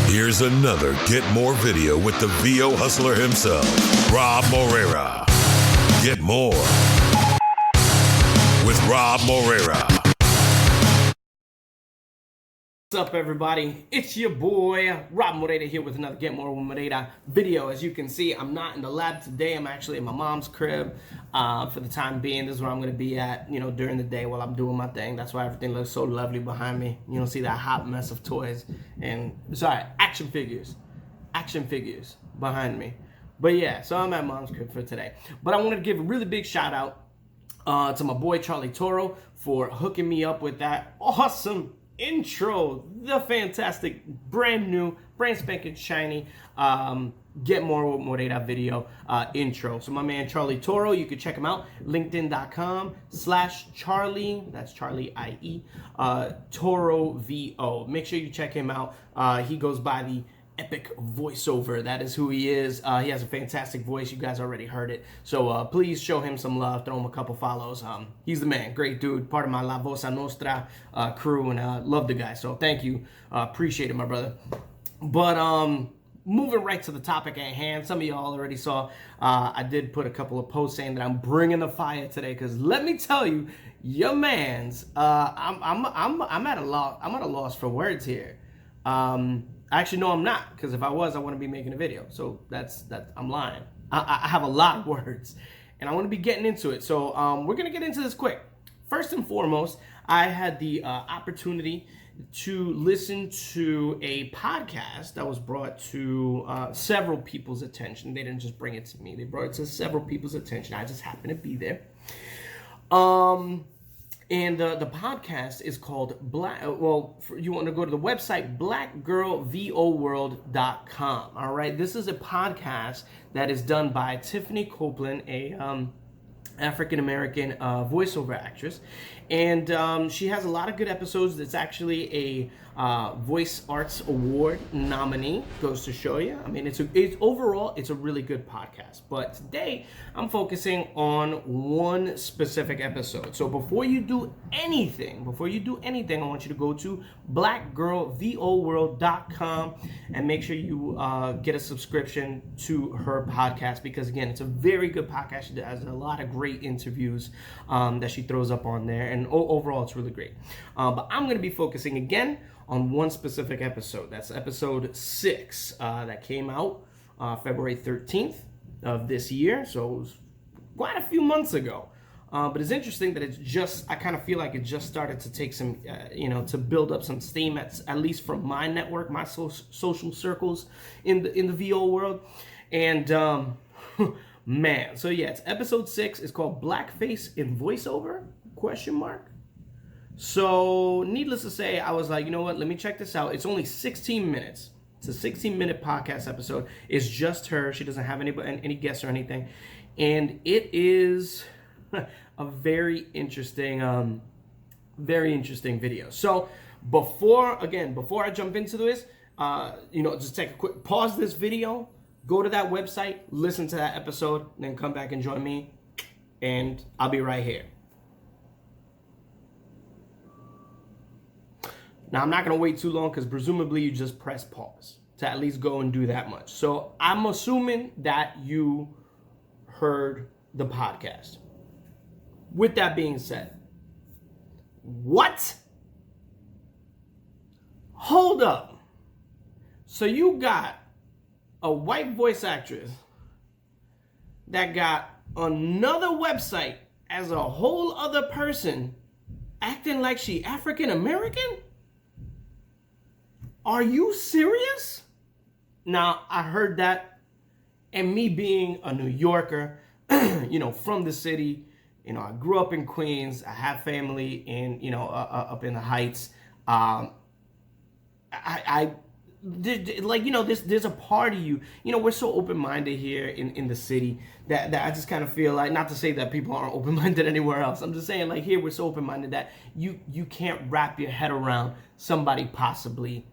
Here's another Get More video with the VO hustler himself, Rob Moreira. Get more with Rob Moreira. What's up, everybody? It's your boy Rob Moreira here with another Get More with Moreira video. As you can see, I'm not in the lab today. I'm actually in my mom's crib for the time being. This is where I'm going to be at, during the day while I'm doing my thing. That's why everything looks so lovely behind me. You don't see that hot mess of toys and action figures behind me. But yeah, so I'm at mom's crib for today. But I wanted to give a really big shout out to my boy Charlie Toro for hooking me up with that awesome intro, the fantastic, brand new, brand spanking shiny Get More with Moreira video intro. So my man Charlie Toro, you can check him out, linkedin.com/Charlie, that's Charlie IE, Toro VO. Make sure you check him out. He goes by the Epic Voiceover. That is who he is. He has a fantastic voice. You guys already heard it. So please show him some love. Throw him a couple follows. He's the man. Great dude. Part of my La Vosa Nostra crew, and love the guy. So thank you. Appreciate it, my brother. But moving right to the topic at hand. Some of y'all already saw. I did put a couple of posts saying that I'm bringing the fire today. Because let me tell you, your man's. I'm at a loss for words here. Actually, no, I'm not, because if I was, I wouldn't be making a video. So I'm lying. I have a lot of words, and I want to be getting into it. So we're going to get into this quick. First and foremost, I had the opportunity to listen to a podcast that was brought to several people's attention. They didn't just bring it to me. They brought it to several people's attention. I just happened to be there. And the podcast is called you want to go to the website blackgirlvoworld.com. All right, this is a podcast that is done by Tiffany Copeland, a African-American voiceover actress, and she has a lot of good episodes. It's actually a Voice Arts Award nominee. Goes to show you. I mean, it's overall a really good podcast. But today I'm focusing on one specific episode. So before you do anything, I want you to go to blackgirlvoworld.com and make sure you get a subscription to her podcast, because again, it's a very good podcast. She has a lot of great interviews that she throws up on there, and overall it's really great. But I'm going to be focusing again on one specific episode. That's episode 6 that came out February 13th of this year. So it was quite a few months ago. But it's interesting that I kind of feel like it just started to take some, to build up some steam, at least from my network, my social circles in the VO world. And man, so yeah, it's episode 6. It's called Blackface in Voiceover, ? So needless to say, I was like, you know what, let me check this out. It's only 16 minutes. It's a 16-minute podcast episode. It's just her. She doesn't have any guests or anything. And it is a very interesting video. So before I jump into this, just take a quick pause this video, go to that website, listen to that episode, then come back and join me, and I'll be right here. Now, I'm not going to wait too long, because presumably you just press pause to at least go and do that much. So I'm assuming that you heard the podcast. With that being said, what? Hold up. So you got a white voice actress that got another website as a whole other person acting like she African American? Are you serious? Now, I heard that, and me being a New Yorker, from the city, I grew up in Queens. I have family in, up in the Heights. There's a part of you, we're so open-minded here in the city that I just kind of feel like, not to say that people aren't open-minded anywhere else. I'm just saying, like, here we're so open-minded that you can't wrap your head around somebody possibly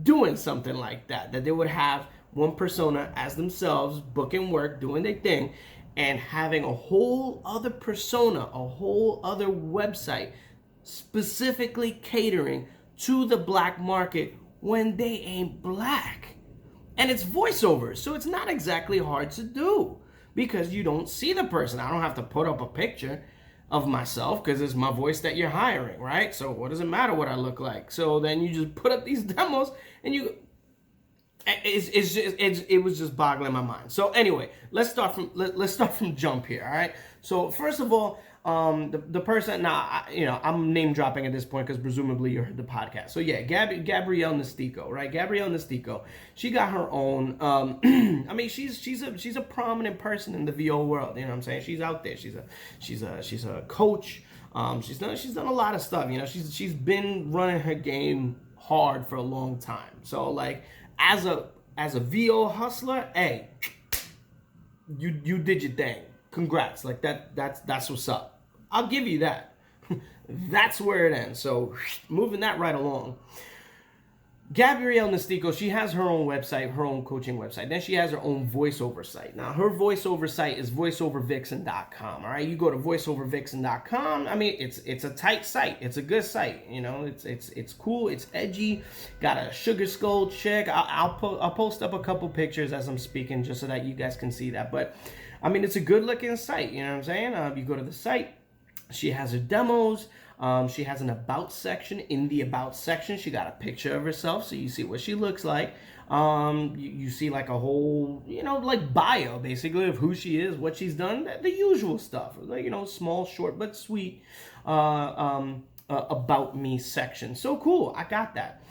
doing something like that they would have one persona as themselves, booking work, doing their thing, and having a whole other persona, a whole other website specifically catering to the black market when they ain't black. And it's voiceover, so it's not exactly hard to do because you don't see the person. I don't have to put up a picture of myself because it's my voice that you're hiring, right? So what does it matter what I look like? So then you just put up these demos and it was just boggling my mind. So anyway, let's start from jump here, all right? So first of all, the person, I'm name dropping at this point because presumably you heard the podcast. So yeah, Gabrielle Nestico, right? Gabrielle Nestico, she got her own. I mean, she's a prominent person in the VO world. You know what I'm saying? She's out there. She's a coach. She's done a lot of stuff. You know, she's been running her game hard for a long time. So like as a VO hustler, hey, you did your thing. Congrats. Like that's what's up. I'll give you that. That's where it ends. So moving that right along. Gabrielle Nestico, she has her own website, her own coaching website. Then she has her own voiceover site. Now, her voiceover site is voiceovervixen.com. All right, you go to voiceovervixen.com. I mean, it's a tight site. It's a good site. You know, it's cool. It's edgy. Got a sugar skull chick. I'll post up a couple pictures as I'm speaking just so that you guys can see that. But I mean, it's a good looking site. You know what I'm saying? You go to the site. She has her demos. She has an about section. In the about section, she got a picture of herself, so you see what she looks like. You see like a whole, like bio basically of who she is, what she's done, the usual stuff. Like, small, short, but sweet about me section. So cool. I got that.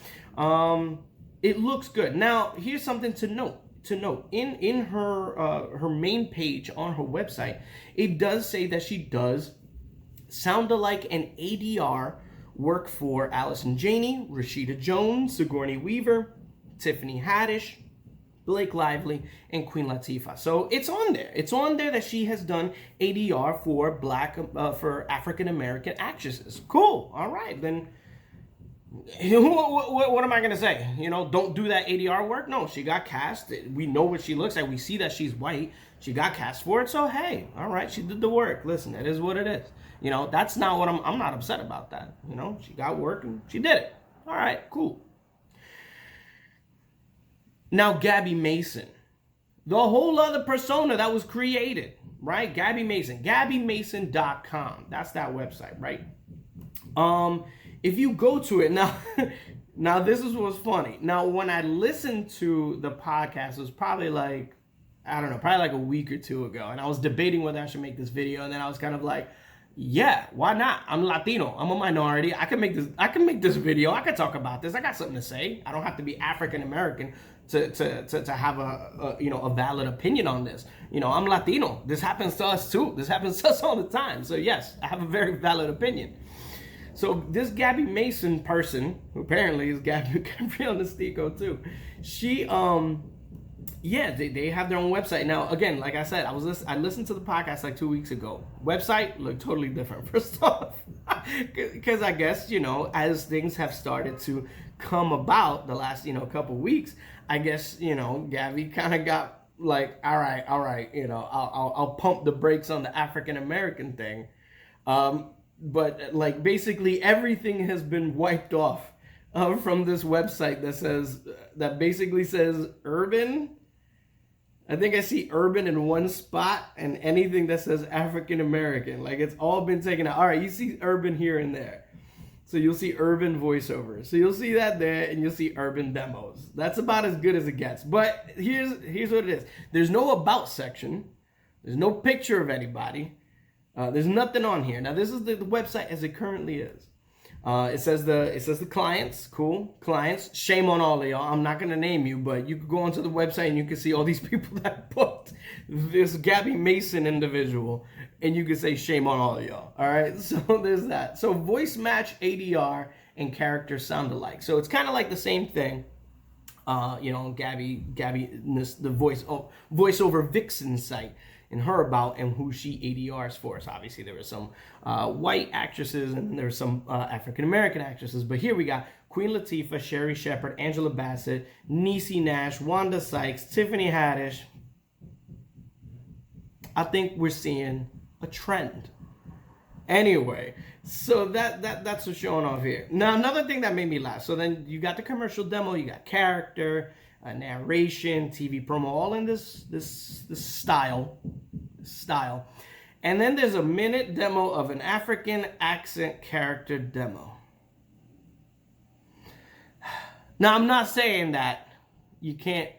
It looks good. Now, here's something to note. In her main page on her website, it does say that she does sound-alike and ADR work for Allison Janney, Rashida Jones, Sigourney Weaver, Tiffany Haddish, Blake Lively, and Queen Latifah. So it's on there. It's on there that she has done ADR for for African American actresses. Cool. All right, then. What am I gonna say? Don't do that ADR work. No, she got cast. We know what she looks like. We see that she's white. She got cast for it. So hey, all right, she did the work. Listen, it is what it is. That's not what I'm not upset about that. She got work and she did it. All right, cool. Now Gabby Mason, the whole other persona that was created, right? Gabby Mason, GabbyMason.com. That's that website, right? If you go to it now this is what's funny. Now, when I listened to the podcast, it was probably like a week or two ago, and I was debating whether I should make this video, and then I was kind of like, yeah, why not? I'm Latino. I'm a minority. I can make this video. I can talk about this. I got something to say. I don't have to be African American to have a valid opinion on this. I'm Latino. This happens to us too. This happens to us all the time. So yes, I have a very valid opinion. So this Gabby Mason person, who apparently is Gabrielle Nestico too, she they have their own website. Now again, like I said, I listened to the podcast like 2 weeks ago. Website looked totally different first off, because I guess as things have started to come about the last couple weeks, I guess Gabby kind of got like, all right, I'll pump the brakes on the African American thing. But like basically everything has been wiped off from this website that basically says urban. I think I see urban in one spot, and anything that says African American, like it's all been taken out. All right, you see urban here and there. So you'll see urban voiceovers. So you'll see that there, and you'll see urban demos. That's about as good as it gets. But here's what it is. There's no about section. There's no picture of anybody. There's nothing on here. Now this is the website as it currently is. It says the clients, cool clients. Shame on all of y'all. I'm not gonna name you, but you could go onto the website and you can see all these people that booked this Gabby Mason individual, and you can say shame on all of y'all. All right, so there's that. So voice match ADR and character sound alike. So it's kind of like the same thing. Gabby, the voiceover Vixen site. In her about and who she ADRs for. So obviously there were some white actresses and there were some African American actresses. But here we got Queen Latifah, Sherry Shepherd, Angela Bassett, Niecy Nash, Wanda Sykes, Tiffany Haddish. I think we're seeing a trend. Anyway, so that's what's showing off here. Now, another thing that made me laugh. So then you got the commercial demo, you got character, narration, TV promo, all in this style. And then there's a minute demo of an African accent character demo. Now, I'm not saying that you can't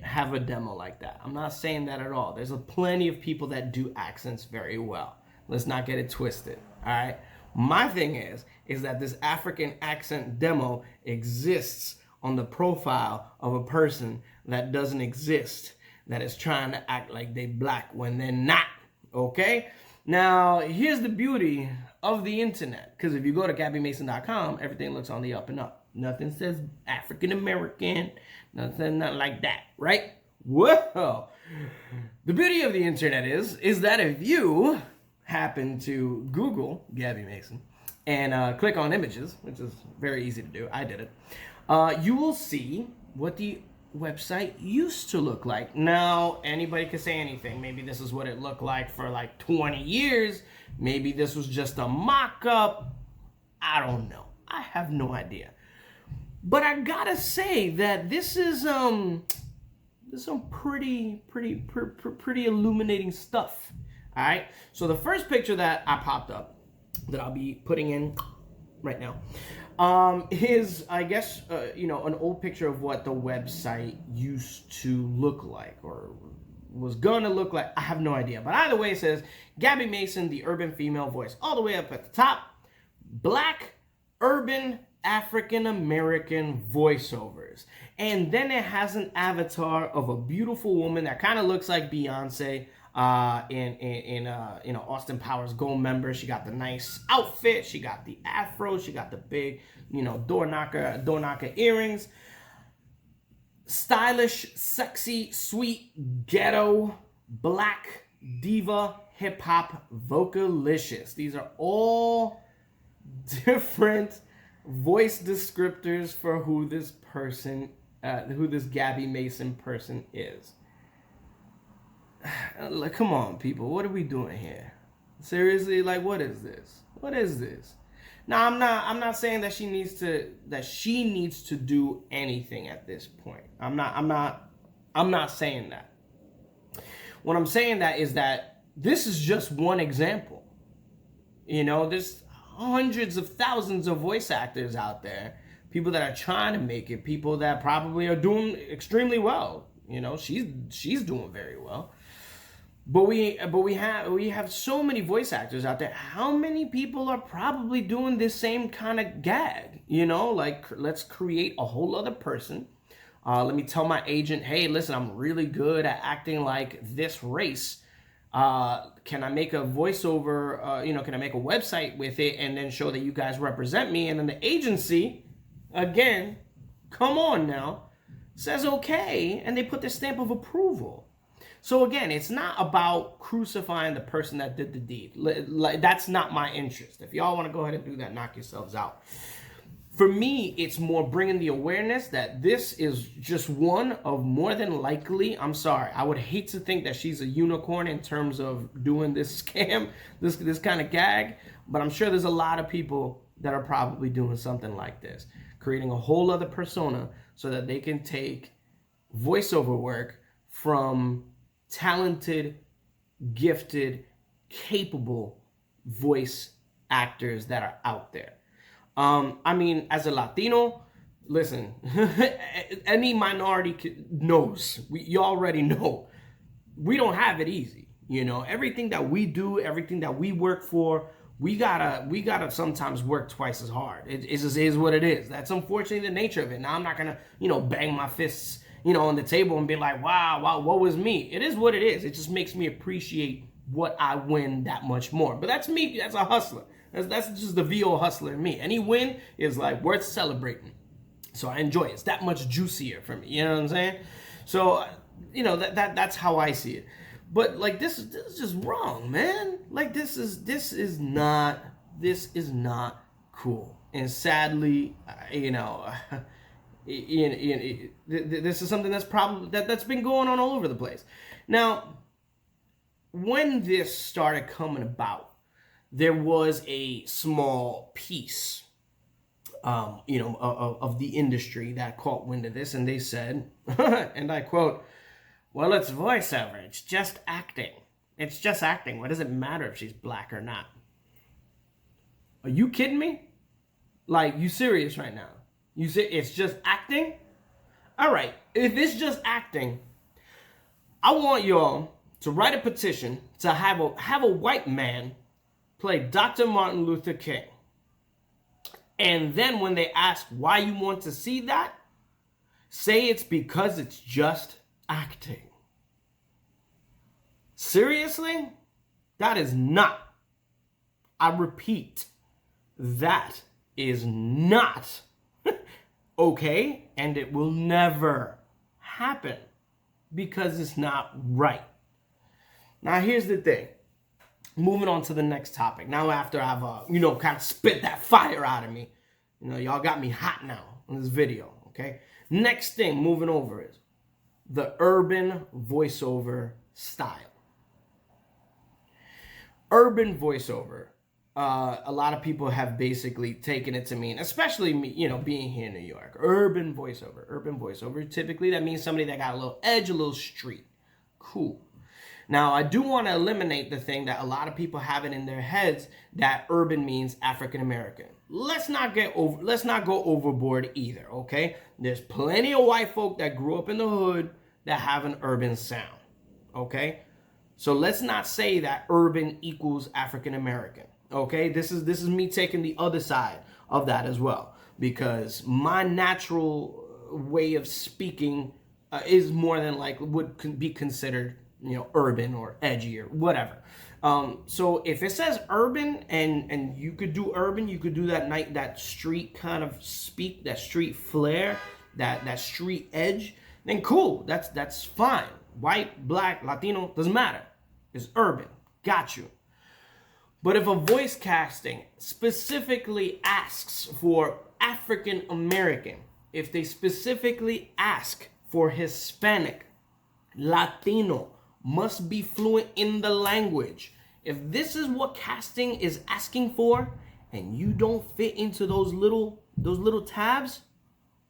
have a demo like that. I'm not saying that at all. There's plenty of people that do accents very well. Let's not get it twisted, all right? My thing is that this African accent demo exists on the profile of a person that doesn't exist, that is trying to act like they black when they're not, okay? Now, here's the beauty of the internet, because if you go to GabbyMason.com, everything looks on the up and up. Nothing says African American, nothing not like that, right? Whoa! The beauty of the internet is that if you happen to Google Gabby Mason and click on images, which is very easy to do, I did it, you will see what the website used to look like. Now, anybody can say anything. Maybe this is what it looked like for like 20 years. Maybe this was just a mock-up. I don't know. I have no idea. But I gotta say that this is some pretty illuminating stuff. All right. So the first picture that I popped up that I'll be putting in right now is, I guess, an old picture of what the website used to look like or was gonna look like. I have no idea. But either way, it says Gabby Mason, the urban female voice, all the way up at the top. Black urban African American voiceovers, and then it has an avatar of a beautiful woman that kind of looks like Beyonce in Austin Powers Gold Member. She got the nice outfit, she got the afro, she got the big door knocker earrings. Stylish, sexy, sweet, ghetto, black, diva, hip hop, vocalicious. These are all different voice descriptors for who this Gabby Mason person is. Like, come on, people, what are we doing here? Seriously, like, what is this? What is this? Now, I'm not saying that she needs to do anything at this point. I'm not saying that. What I'm saying that is that this is just one example. There's hundreds of thousands of voice actors out there, people that are trying to make it, people that probably are doing extremely well. She's doing very well. But we have so many voice actors out there. How many people are probably doing this same kind of gag? Like, let's create a whole other person. Let me tell my agent, hey, listen, I'm really good at acting like this race. Can I make a voiceover, can I make a website with it and then show that you guys represent me? And then the agency, again, come on now, says okay, and they put their stamp of approval. So again, it's not about crucifying the person that did the deed. That's not my interest. If y'all want to go ahead and do that, knock yourselves out. For me, it's more bringing the awareness that this is just one of more than likely, I'm sorry, I would hate to think that she's a unicorn in terms of doing this scam, this kind of gag, but I'm sure there's a lot of people that are probably doing something like this, creating a whole other persona so that they can take voiceover work from talented, gifted, capable voice actors that are out there. As a Latino, listen, any minority knows, you already know, we don't have it easy. Everything that we do, everything that we work for, we gotta sometimes work twice as hard. It just is what it is. That's unfortunately the nature of it. Now, I'm not gonna, bang my fists, on the table and be like, wow, what was me? It is what it is. It just makes me appreciate what I win that much more. But that's me. That's a hustler. That's just the VO hustler in me. Any win is like worth celebrating. So I enjoy it. It's that much juicier for me. You know what I'm saying? So, that's how I see it. But like this is just wrong, man. Like this is not cool. And sadly, this is something that's been going on all over the place. Now, when this started coming about, there was a small piece, of the industry that caught wind of this, and they said, and I quote, "Well, it's voiceover. It's just acting. It's just acting. What does it matter if she's black or not?" Are you kidding me? Like, you serious right now? You say it's just acting? All right, if it's just acting, I want y'all to write a petition to have a white man play Dr. Martin Luther King. And then when they ask why you want to see that, say it's because it's just acting. Seriously? That is not, I repeat, that is not okay, and it will never happen because it's not right. Now, here's the thing. Moving on to the next topic. Now, after I've, kind of spit that fire out of me, y'all got me hot now in this video, okay? Next thing, moving over, is the urban voiceover style. Urban voiceover. A lot of people have basically taken it to mean, especially me, being here in New York, urban voiceover. Typically, that means somebody that got a little edge, a little street. Cool. Now, I do want to eliminate the thing that a lot of people have it in their heads that urban means African American. Let's not go overboard either, okay? There's plenty of white folk that grew up in the hood that have an urban sound, okay? So let's not say that urban equals African American, okay? This is me taking the other side of that as well, because my natural way of speaking is more than likely would be considered urban or edgy or whatever. So if it says urban and you could do urban, you could do that street kind of speak, that street flair, that street edge, then cool. That's fine. White, black, Latino, doesn't matter. It's urban. Got you. But if a voice casting specifically asks for African American, if they specifically ask for Hispanic, Latino, must be fluent in the language. If this is what casting is asking for, and you don't fit into those little tabs,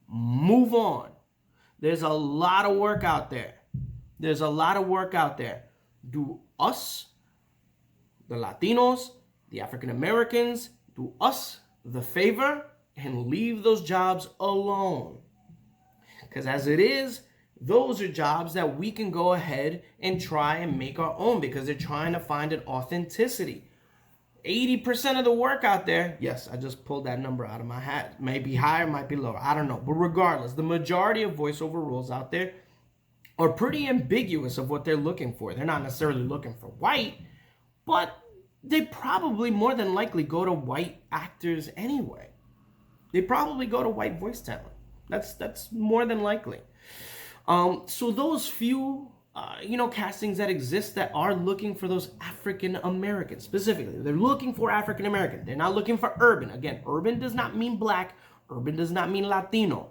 move on. There's a lot of work out there. Do us, the Latinos, the African Americans, do us the favor and leave those jobs alone. Because as it is, those are jobs that we can go ahead and try and make our own, because they're trying to find an authenticity. 80% of the work out there, yes, I just pulled that number out of my hat. Might be higher, might be lower, I don't know. But regardless, the majority of voiceover roles out there are pretty ambiguous of what they're looking for. They're not necessarily looking for white, but they probably more than likely go to white actors anyway. They probably go to white voice talent. That's more than likely. So those few, castings that exist that are looking for those African Americans specifically, they're looking for African American. They're not looking for urban. Again, urban does not mean black. Urban does not mean Latino.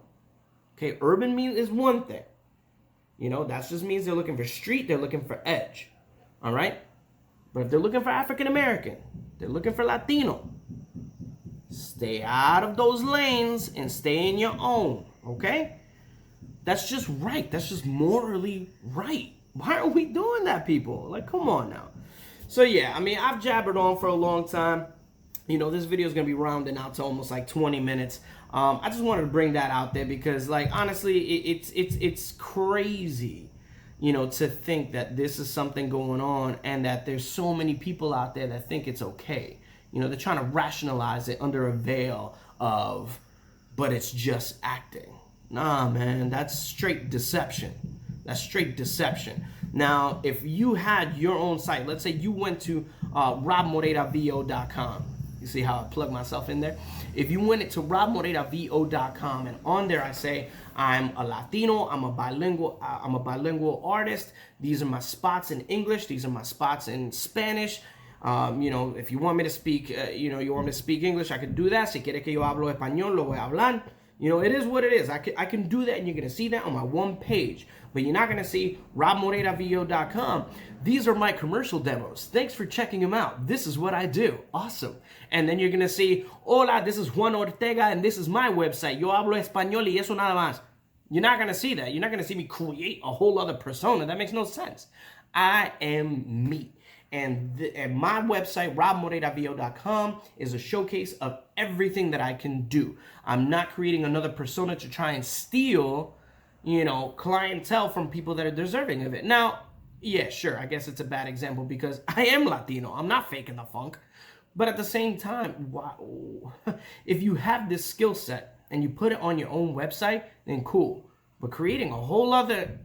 Okay, urban is one thing. That just means they're looking for street. They're looking for edge. All right. But if they're looking for African American, they're looking for Latino, stay out of those lanes and stay in your own. Okay. That's just right. That's just morally right. Why are we doing that, people? Like, come on now. So, yeah, I've jabbered on for a long time. This video is going to be rounding out to almost like 20 minutes. I just wanted to bring that out there because, like, honestly, it's crazy, to think that this is something going on and that there's so many people out there that think it's okay. They're trying to rationalize it under a veil of, but it's just acting. Nah, man, that's straight deception. Now, if you had your own site, let's say you went to robmoreiravo.com. You see how I plug myself in there? If you went to robmoreiravo.com and on there I say, I'm a Latino, I'm a bilingual artist. These are my spots in English. These are my spots in Spanish. If you want me to speak, you want me to speak English, I can do that. Si quiere que yo hablo español, lo voy a hablar. You know, it is what it is. I can do that, and you're going to see that on my one page. But you're not going to see robmoreiraVO.com. These are my commercial demos. Thanks for checking them out. This is what I do. Awesome. And then you're going to see, hola, this is Juan Ortega, and this is my website. Yo hablo español y eso nada más. You're not going to see that. You're not going to see me create a whole other persona. That makes no sense. I am me. And my website, robmoreiravo.com, is a showcase of everything that I can do. I'm not creating another persona to try and steal, you know, clientele from people that are deserving of it. Now, yeah, sure, I guess it's a bad example because I am Latino. I'm not faking the funk. But at the same time, wow, if you have this skill set and you put it on your own website, then cool. But creating a whole other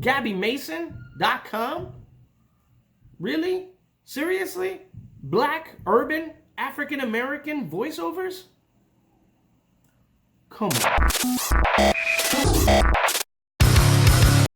GabbyMason.com? Really? Seriously? Black, urban, African-American voiceovers? Come on.